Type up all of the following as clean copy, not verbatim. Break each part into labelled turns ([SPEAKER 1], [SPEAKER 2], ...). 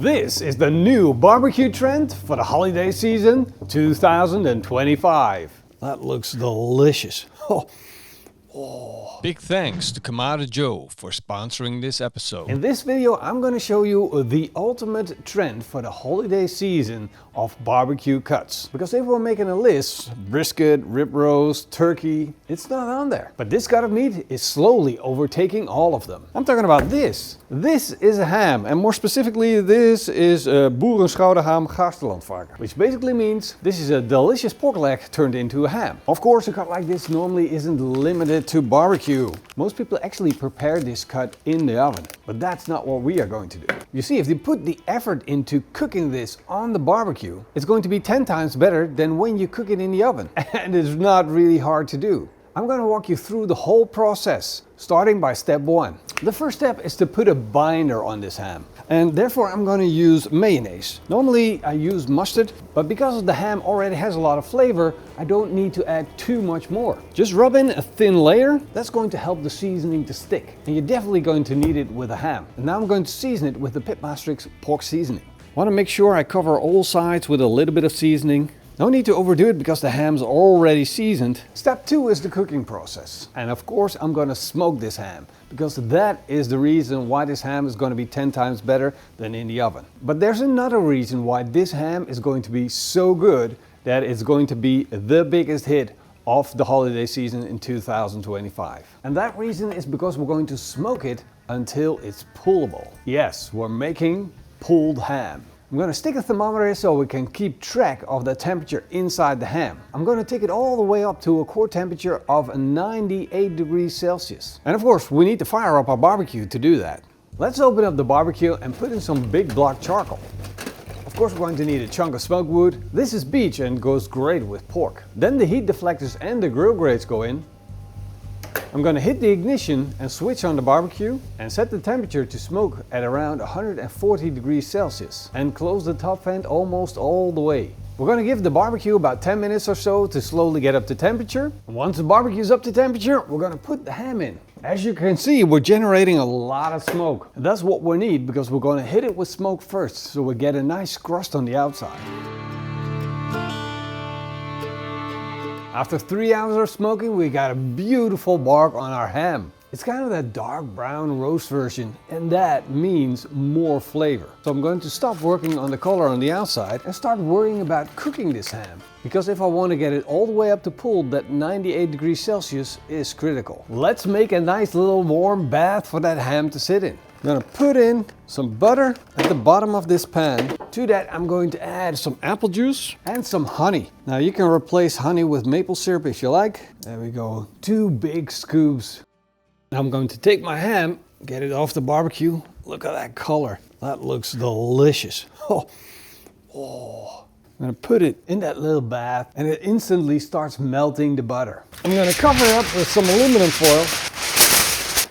[SPEAKER 1] This is the new barbecue trend for the holiday season 2025. That looks delicious.
[SPEAKER 2] Big thanks to Kamado Joe for sponsoring this episode.
[SPEAKER 1] In this video, I'm going to show you the ultimate trend for the holiday season of barbecue cuts. Because if we're making a list, brisket, rib roast, turkey, it's not on there. But this cut of meat is slowly overtaking all of them. I'm talking about this. This is a ham, and more specifically, this is a boerenschouderham Gasterlandvarken, which basically means this is a delicious pork leg turned into a ham. Of course, a cut like this normally isn't limited to barbecue. Most people actually prepare this cut in the oven, but that's not what we are going to do. You see, if you put the effort into cooking this on the barbecue, it's going to be 10 times better than when you cook it in the oven. And it's not really hard to do. I'm going to walk you through the whole process, starting by step 1. The first step is to put a binder on this ham, and therefore I'm going to use mayonnaise. Normally I use mustard, but because the ham already has a lot of flavor, I don't need to add too much more. Just rub in a thin layer. That's going to help the seasoning to stick, and you're definitely going to need it with a ham. And now I'm going to season it with the PitmasterX pork seasoning. I want to make sure I cover all sides with a little bit of seasoning. No need to overdo it because the ham's already seasoned. Step 2 is the cooking process. And of course I'm going to smoke this ham, because that is the reason why this ham is going to be 10 times better than in the oven. But there's another reason why this ham is going to be so good that it's going to be the biggest hit of the holiday season in 2025. And that reason is because we're going to smoke it until it's pullable. Yes, we're making pulled ham. I'm going to stick a thermometer so we can keep track of the temperature inside the ham. I'm going to take it all the way up to a core temperature of 98 degrees Celsius. And of course, we need to fire up our barbecue to do that. Let's open up the barbecue and put in some big block charcoal. Of course, we're going to need a chunk of smoke wood. This is beech and goes great with pork. Then the heat deflectors and the grill grates go in. I'm going to hit the ignition and switch on the barbecue and set the temperature to smoke at around 140 degrees Celsius and close the top vent almost all the way. We're going to give the barbecue about 10 minutes or so to slowly get up to temperature. And once the barbecue is up to temperature, we're going to put the ham in. As you can see, we're generating a lot of smoke. And that's what we need, because we're going to hit it with smoke first so we get a nice crust on the outside. After 3 hours of smoking, we got a beautiful bark on our ham. It's kind of that dark brown roast version, and that means more flavor. So I'm going to stop working on the color on the outside and start worrying about cooking this ham. Because if I want to get it all the way up to pulled, that 98 degrees Celsius is critical. Let's make a nice little warm bath for that ham to sit in. I'm going to put in some butter at the bottom of this pan. To that I'm going to add some apple juice and some honey. Now you can replace honey with maple syrup if you like. There we go, 2 big scoops. Now I'm going to take my ham, get it off the barbecue. Look at that color, that looks delicious. I'm going to put it in that little bath and it instantly starts melting the butter. I'm going to cover it up with some aluminum foil,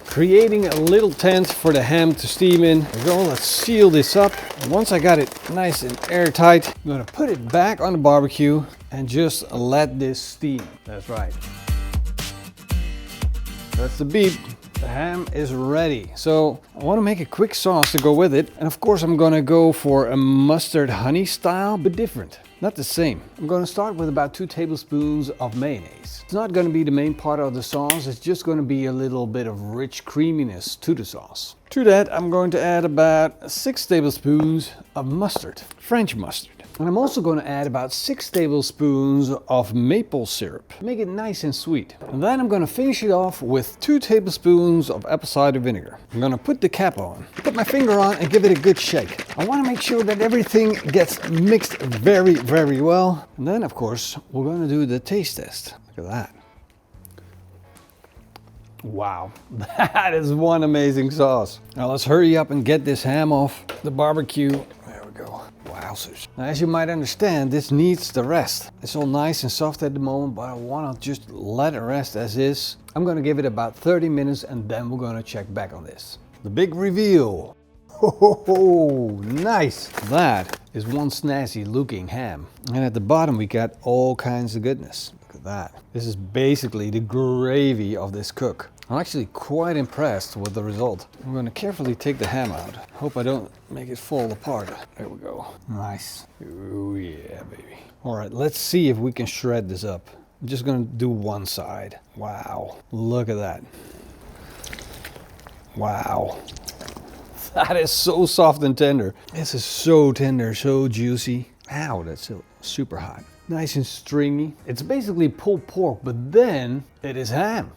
[SPEAKER 1] creating a little tent for the ham to steam in. There we go, let's seal this up. And once I got it nice and airtight, I'm going to put it back on the barbecue and just let this steam. That's right. That's the beep. The ham is ready. So I want to make a quick sauce to go with it. And of course I'm going to go for a mustard honey style, but different. Not the same. I'm going to start with about 2 tablespoons of mayonnaise. It's not going to be the main part of the sauce. It's just going to be a little bit of rich creaminess to the sauce. To that I'm going to add about 6 tablespoons of mustard, French mustard. And I'm also going to add about 6 tablespoons of maple syrup. Make it nice and sweet. And then I'm going to finish it off with 2 tablespoons of apple cider vinegar. I'm going to put the cap on, put my finger on and give it a good shake. I want to make sure that everything gets mixed very well. And then of course we're going to do the taste test. Look at that. Wow, that is one amazing sauce. Now let's hurry up and get this ham off the barbecue. There we go. Wowzers. Now, as you might understand, this needs to rest. It's all nice and soft at the moment, but I want to just let it rest as is. I'm going to give it about 30 minutes and then we're going to check back on this. The big reveal. Oh, nice. That is one snazzy looking ham. And at the bottom we got all kinds of goodness. Look at that. This is basically the gravy of this cook. I'm actually quite impressed with the result. I'm going to carefully take the ham out. Hope I don't make it fall apart. There we go. Nice. Oh yeah, baby. All right, let's see if we can shred this up. I'm just going to do one side. Wow, look at that. Wow. That is so soft and tender. This is so tender, so juicy. Ow, that's so super hot. Nice and stringy. It's basically pulled pork, but then it is ham.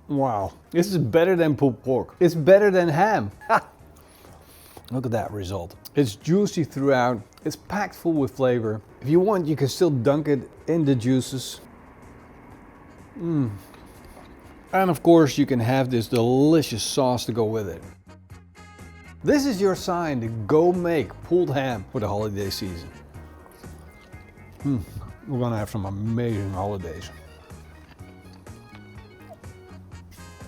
[SPEAKER 1] Wow, this is better than pulled pork. It's better than ham. Look at that result. It's juicy throughout. It's packed full with flavor. If you want, you can still dunk it in the juices. And of course, you can have this delicious sauce to go with it. This is your sign to go make pulled ham for the holiday season. We're gonna have some amazing holidays.